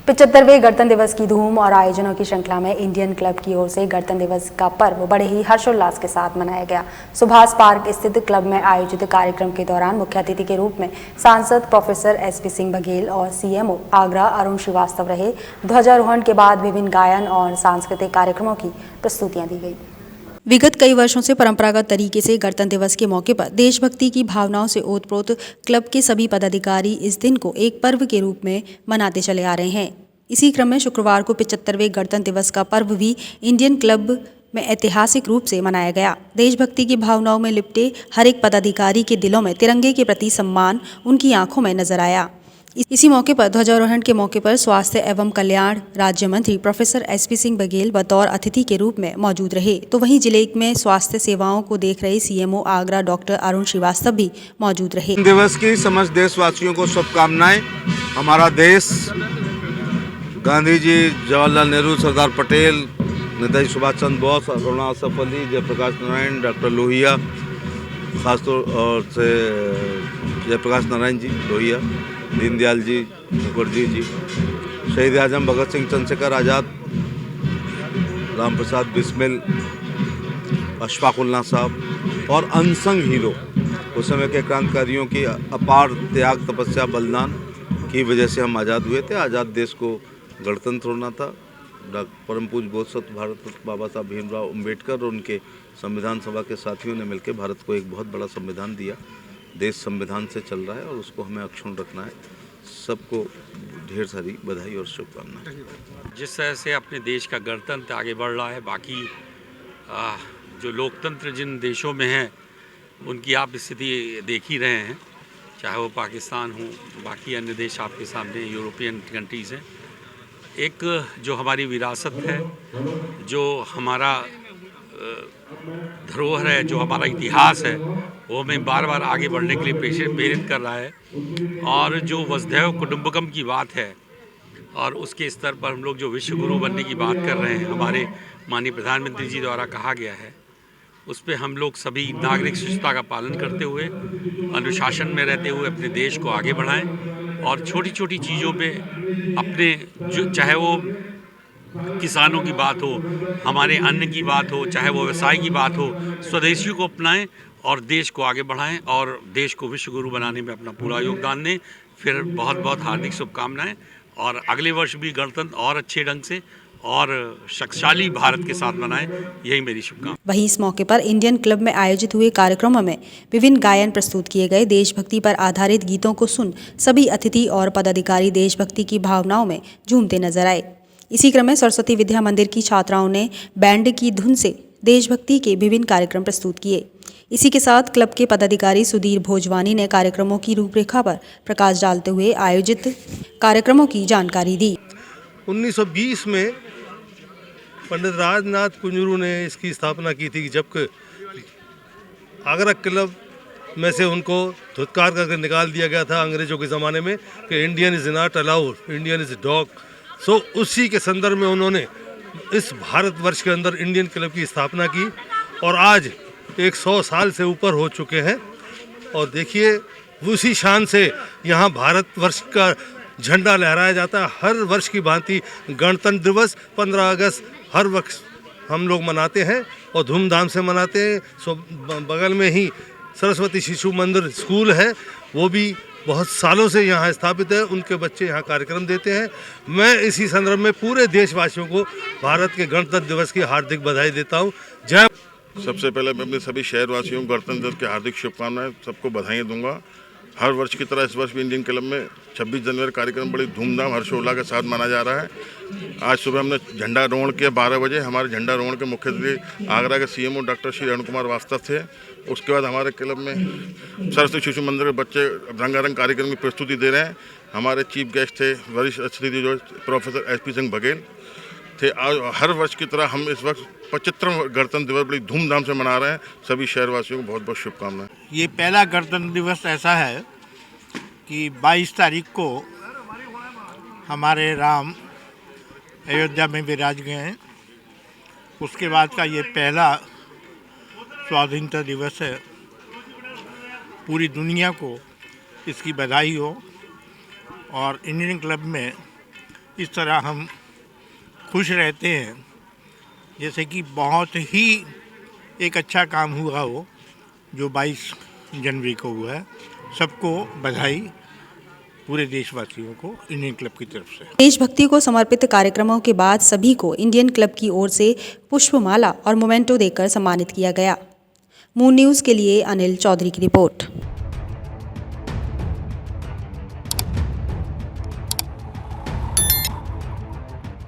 75वें गणतंत्र दिवस की धूम और आयोजनों की श्रृंखला में इंडियन क्लब की ओर से गणतंत्र दिवस का पर्व बड़े ही हर्षोल्लास के साथ मनाया गया। सुभाष पार्क स्थित क्लब में आयोजित कार्यक्रम के दौरान मुख्य अतिथि के रूप में सांसद प्रोफेसर एसपी सिंह बघेल और सीएमओ आगरा अरुण श्रीवास्तव रहे। ध्वजारोहण के बाद विभिन्न गायन और सांस्कृतिक कार्यक्रमों की प्रस्तुतियां दी गई। विगत कई वर्षों से परंपरागत तरीके से गणतंत्र दिवस के मौके पर देशभक्ति की भावनाओं से ओतप्रोत क्लब के सभी पदाधिकारी इस दिन को एक पर्व के रूप में मनाते चले आ रहे हैं। इसी क्रम में शुक्रवार को 75वें गणतंत्र दिवस का पर्व भी इंडियन क्लब में ऐतिहासिक रूप से मनाया गया। देशभक्ति की भावनाओं में लिपटे हर एक पदाधिकारी के दिलों में तिरंगे के प्रति सम्मान उनकी आंखों में नजर आया। इसी मौके पर ध्वजारोहण के मौके पर स्वास्थ्य एवं कल्याण राज्य मंत्री प्रोफेसर एसपी सिंह बघेल बतौर अतिथि के रूप में मौजूद रहे, तो वहीं जिले में स्वास्थ्य सेवाओं को देख रहे सीएमओ आगरा डॉक्टर अरुण श्रीवास्तव भी मौजूद रहे। दिवस की समस्त देशवासियों को शुभकामनाएं। हमारा देश गांधी जी, जवाहरलाल नेहरू, सरदार पटेल, नेताजी सुभाष चंद्र बोस, अरुणा असफ अली, जयप्रकाश नारायण, डॉक्टर लोहिया, खासतौर से जयप्रकाश नारायण जी लोहिया, दीनदयाल जी, मुखर्जी जी, शहीद आजम भगत सिंह, चंद्रशेखर आज़ाद, राम प्रसाद बिस्मिल, अशफाक उल्लाह साहब और अनसंग हीरो उस समय के क्रांतिकारियों की अपार त्याग, तपस्या, बलिदान की वजह से हम आज़ाद हुए थे। आज़ाद देश को गणतंत्र होना था। परम पूज्य बोधसत्व भारत रत्न बाबा साहब भीमराव अम्बेडकर और उनके संविधान सभा के साथियों ने मिलकर भारत को एक बहुत बड़ा संविधान दिया। देश संविधान से चल रहा है और उसको हमें अक्षुण्ण रखना है। सबको ढेर सारी बधाई और शुभकामनाएं। जिस तरह से अपने देश का गणतंत्र आगे बढ़ रहा है, बाकी जो लोकतंत्र जिन देशों में है उनकी आप स्थिति देख ही रहे हैं, चाहे वो पाकिस्तान हो, बाकी अन्य देश आपके सामने यूरोपियन कंट्रीज़ हैं। एक जो हमारी विरासत है, जो हमारा धरोहर है, जो हमारा इतिहास है, वो हमें बार बार आगे बढ़ने के लिए प्रेरित कर रहा है। और जो वसुधैव कुटुंबकम की बात है और उसके स्तर पर हम लोग जो विश्व गुरु बनने की बात कर रहे हैं, हमारे माननीय प्रधानमंत्री जी द्वारा कहा गया है, उस पर हम लोग सभी नागरिक शिष्टता का पालन करते हुए, अनुशासन में रहते हुए अपने देश को आगे बढ़ाएं और छोटी छोटी चीज़ों पे अपने जो, चाहे वो किसानों की बात हो, हमारे अन्न की बात हो, चाहे वो व्यवसाय की बात हो, स्वदेशी को अपनाएं और देश को आगे बढ़ाएं और देश को विश्व गुरु बनाने में अपना पूरा योगदान दें। फिर बहुत बहुत हार्दिक शुभकामनाएं और अगले वर्ष भी गणतंत्र और अच्छे ढंग से और शक्तिशाली भारत के साथ बनाएं, यही मेरी शुभकामना। वहीं इस मौके पर इंडियन क्लब में आयोजित हुए कार्यक्रमों में विभिन्न गायन प्रस्तुत किए गए। देशभक्ति पर आधारित गीतों को सुन सभी अतिथि और पदाधिकारी देशभक्ति की भावनाओं में झूमते नजर आए। इसी क्रम में सरस्वती विद्या मंदिर की छात्राओं ने बैंड की धुन से देशभक्ति के विभिन्न कार्यक्रम प्रस्तुत किए। इसी के साथ क्लब के पदाधिकारी सुधीर भोजवानी ने कार्यक्रमों की रूपरेखा पर प्रकाश डालते हुए आयोजित कार्यक्रमों की जानकारी दी। 1920 में पंडित राजनाथ कुंजरू ने इसकी स्थापना की थी, जबकि आगरा क्लब में से उनको धुतकार करके निकाल दिया गया था अंग्रेजों के ज़माने में कि Indian is not allowed, Indian is dog. So उसी के संदर्भ में उन्होंने इस भारतवर्ष के अंदर इंडियन क्लब की स्थापना की और आज 100 साल से ऊपर हो चुके हैं। और देखिए उसी शान से यहाँ भारतवर्ष का झंडा लहराया जाता है। हर वर्ष की भांति गणतंत्र दिवस 15 अगस्त हर वक्त हम लोग मनाते हैं और धूमधाम से मनाते हैं। सो बगल में ही सरस्वती शिशु मंदिर स्कूल है, वो भी बहुत सालों से यहाँ स्थापित है। उनके बच्चे यहाँ कार्यक्रम देते हैं। मैं इसी संदर्भ में पूरे देशवासियों को भारत के गणतंत्र दिवस की हार्दिक बधाई देता हूँ। जय। सबसे पहले मैं अपने सभी शहरवासियों को गणतंत्र दिवस की हार्दिक शुभकामनाएं, सबको बधाइयाँ दूंगा। हर वर्ष की तरह इस वर्ष भी इंडियन क्लब में 26 जनवरी कार्यक्रम बड़ी धूमधाम हर्षोल्लास के साथ मनाया जा रहा है। आज सुबह हमने झंडारोहण किया 12 बजे। हमारे झंडारोहण के मुख्य अतिथि आगरा के सीएमओ डॉक्टर श्री अरुण कुमार वास्तव थे। उसके बाद हमारे क्लब में सरस्वती शिशु मंदिर के बच्चे रंगारंग कार्यक्रम की प्रस्तुति दे रहे हैं। हमारे चीफ गेस्ट थे वरिष्ठ अतिथि जो प्रोफेसर एसपी सिंह बघेल थे। आज हर वर्ष की तरह हम इस वक्त 75वां गणतंत्र दिवस बड़ी धूमधाम से मना रहे हैं। सभी शहरवासियों को बहुत बहुत शुभकामनाएं। ये पहला गणतंत्र दिवस ऐसा है कि 22 तारीख को हमारे राम अयोध्या में विराज गए हैं। उसके बाद का ये पहला स्वाधीनता दिवस है। पूरी दुनिया को इसकी बधाई हो और इंडियन क्लब में इस तरह हम खुश रहते हैं जैसे कि बहुत ही एक अच्छा काम हुआ हो जो 22 जनवरी को हुआ है। सबको बधाई, पूरे देशवासियों को इंडियन क्लब की तरफ से। देशभक्ति को समर्पित कार्यक्रमों के बाद सभी को इंडियन क्लब की ओर से पुष्पमाला और मोमेंटो देकर सम्मानित किया गया। मून न्यूज़ के लिए अनिल चौधरी की रिपोर्ट।